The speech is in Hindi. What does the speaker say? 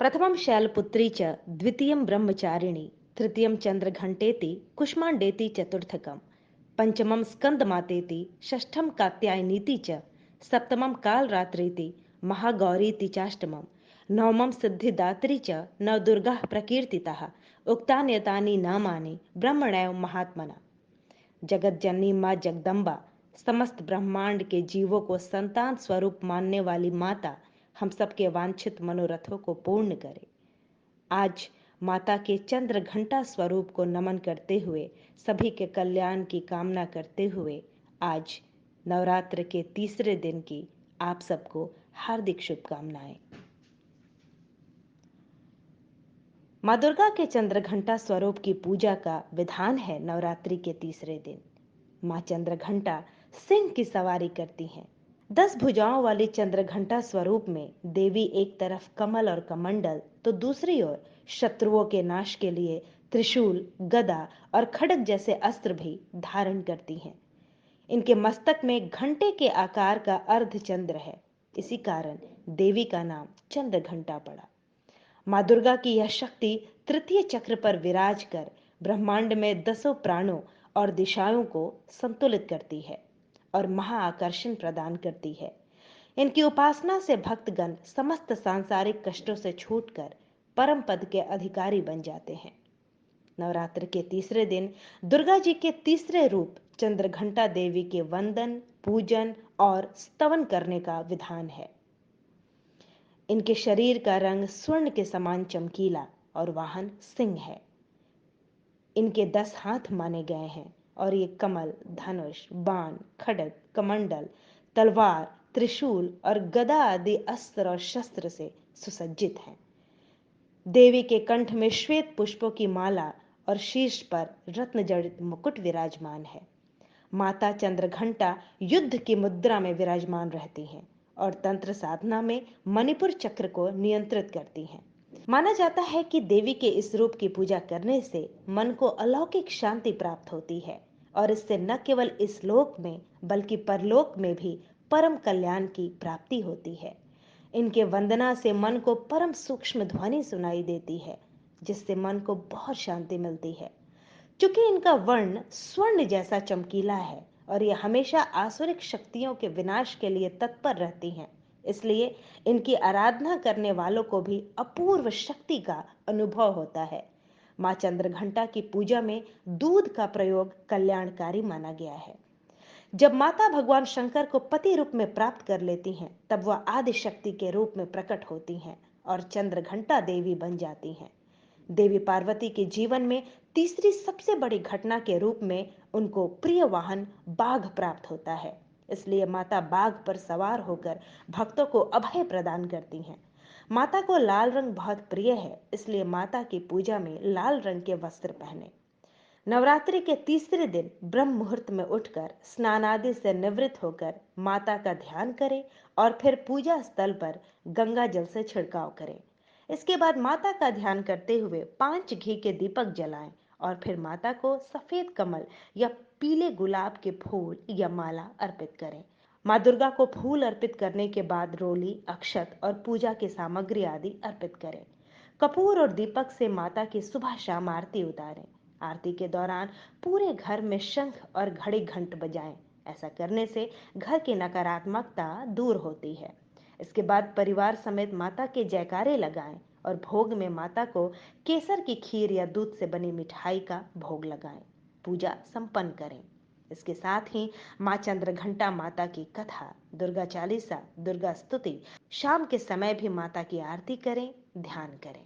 प्रथमं शैलपुत्री च द्वितीयं ब्रह्मचारिणी तृतीयं चंद्रघंटेति कुष्मांडेति चतुर्थकम् पंचमं स्कंदमातेति षष्ठं कात्यायनीति च सप्तमं कालरात्रीति महागौरीति चाष्टमं नवमं सिद्धिदात्री च नवदुर्गाः प्रकीर्तिताः उक्तान्यतानि नामानि ब्रह्मणैव महात्मना। जगतजननी माँ जगदम्बा समस्त ब्रह्मांड के जीवों को संतान स्वरूप मानने वाली माता हम सबके वांछित मनोरथों को पूर्ण करे। आज माता के चंद्र घंटा स्वरूप को नमन करते हुए, सभी के कल्याण की कामना करते हुए आज नवरात्र के तीसरे दिन की आप सबको हार्दिक शुभकामनाएं। माँ दुर्गा के चंद्र घंटा स्वरूप की पूजा का विधान है नवरात्रि के तीसरे दिन। माँ चंद्र घंटा सिंह की सवारी करती हैं। 10 भुजाओं वाली चंद्र घंटा स्वरूप में देवी एक तरफ कमल और कमंडल तो दूसरी ओर शत्रुओं के नाश के लिए त्रिशूल, गदा और खड्ग जैसे अस्त्र भी धारण करती हैं। इनके मस्तक में घंटे के आकार का अर्ध चंद्र है, इसी कारण देवी का नाम चंद्र घंटा पड़ा। माँ दुर्गा की यह शक्ति तृतीय चक्र पर विराज कर ब्रह्मांड में 10 प्राणों और दिशाओं को संतुलित करती है और महाआकर्षण प्रदान करती है। इनकी उपासना से भक्तगण समस्त सांसारिक कष्टों से छूटकर परम पद के अधिकारी बन जाते हैं। नवरात्र के तीसरे दिन दुर्गा जी के तीसरे रूप चंद्रघंटा देवी के वंदन, पूजन और स्तवन करने का विधान है। इनके शरीर का रंग स्वर्ण के समान चमकीला और वाहन सिंह है। इनके 10 हाथ माने गए हैं और ये कमल, धनुष, बाण, खड्ग, कमंडल, तलवार, त्रिशूल और गदा आदि अस्त्र और शस्त्र से सुसज्जित हैं। देवी के कंठ में श्वेत पुष्पों की माला और शीर्ष पर रत्न जड़ित मुकुट विराजमान है। माता चंद्रघंटा युद्ध की मुद्रा में विराजमान रहती हैं और तंत्र साधना में मणिपुर चक्र को नियंत्रित करती हैं। माना जाता है कि देवी के इस रूप की पूजा करने से मन को अलौकिक शांति प्राप्त होती है और इससे न केवल इस लोक में बल्कि परलोक में भी परम कल्याण की प्राप्ति होती है। इनके वंदना से मन को परम सूक्ष्म ध्वनि सुनाई देती है, जिससे मन को बहुत शांति मिलती है। चूंकि इनका वर्ण स्वर्ण जैसा चमकीला है और ये हमेशा आसुरिक शक्तियों के विनाश के लिए तत्पर रहती हैं, इसलिए इनकी आराधना करने वालों को भी अपूर्व शक्ति का अनुभव होता है। माँ चंद्रघंटा की पूजा में दूध का प्रयोग कल्याणकारी माना गया है। जब माता भगवान शंकर को पति रूप में प्राप्त कर लेती हैं, तब वह आदि शक्ति के रूप में प्रकट होती हैं और चंद्रघंटा देवी बन जाती हैं। देवी पार्वती के जीवन में तीसरी सबसे बड़ी घटना के रूप में उनको प्रिय वाहन बाघ प्राप्त होता है। इसलिए माता बाघ पर सवार होकर भक्तों को अभय प्रदान करती हैं। माता को लाल रंग बहुत प्रिय है, इसलिए माता की पूजा में लाल रंग के वस्त्र पहने। नवरात्रि के तीसरे दिन ब्रह्म मुहूर्त में उठकर स्नान आदि से निवृत्त होकर माता का ध्यान करें और फिर पूजा स्थल पर गंगा जल से छिड़काव करें। इसके बाद माता का ध्यान करते हुए 5 घी के दीपक जलाएं और फिर माता को सफेद कमल या पीले गुलाब के फूल या माला अर्पित करें। माँ दुर्गा को फूल अर्पित करने के बाद रोली, अक्षत और पूजा की सामग्री आदि अर्पित करें। कपूर और दीपक से माता की सुबह शाम आरती उतारें। आरती के दौरान पूरे घर में शंख और घड़ी घंट बजाएं। ऐसा करने से घर की नकारात्मकता दूर होती है। इसके बाद परिवार समेत माता के जयकारे लगाएं और भोग में माता को केसर की खीर या दूध से बनी मिठाई का भोग लगाएं। पूजा संपन्न करें। इसके साथ ही माँ चंद्रघंटा माता की कथा, दुर्गा चालीसा, दुर्गा स्तुति, शाम के समय भी माता की आरती करें, ध्यान करें।